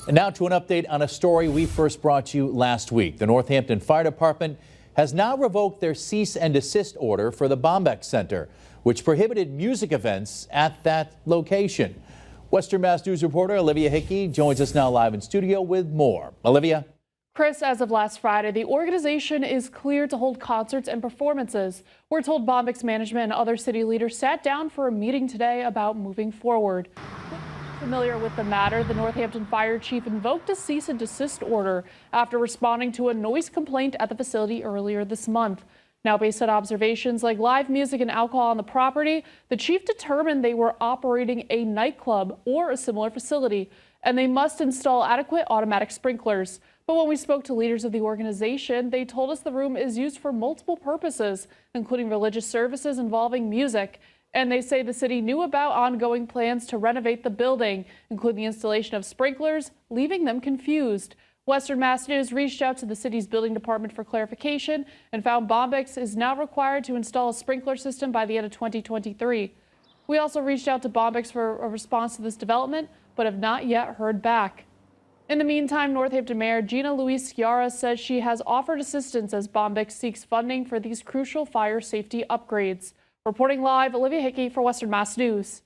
And now to an update on a story we first brought you last week. The Northampton Fire Department has now revoked their cease and desist order for the Bombyx Center, which prohibited music events at that location. Western Mass News reporter Olivia Hickey joins us now live in studio with more. Olivia? Chris, as of last Friday, the organization is cleared to hold concerts and performances. We're told Bombyx management and other city leaders sat down for a meeting today about moving forward. Familiar with the matter, the Northampton fire chief invoked a cease and desist order after responding to a noise complaint at the facility earlier this month. Now, based on observations like live music and alcohol on the property, the chief determined they were operating a nightclub or a similar facility, and they must install adequate automatic sprinklers. But when we spoke to leaders of the organization, they told us the room is used for multiple purposes, including religious services involving music. And they say the city knew about ongoing plans to renovate the building, including the installation of sprinklers, leaving them confused. Western Mass News reached out to the city's building department for clarification and found Bombyx is now required to install a sprinkler system by the end of 2023. We also reached out to Bombyx for a response to this development, but have not yet heard back. In the meantime, Northampton Mayor Gina Louise Sciarra says she has offered assistance as Bombyx seeks funding for these crucial fire safety upgrades. Reporting live, Olivia Hickey for Western Mass News.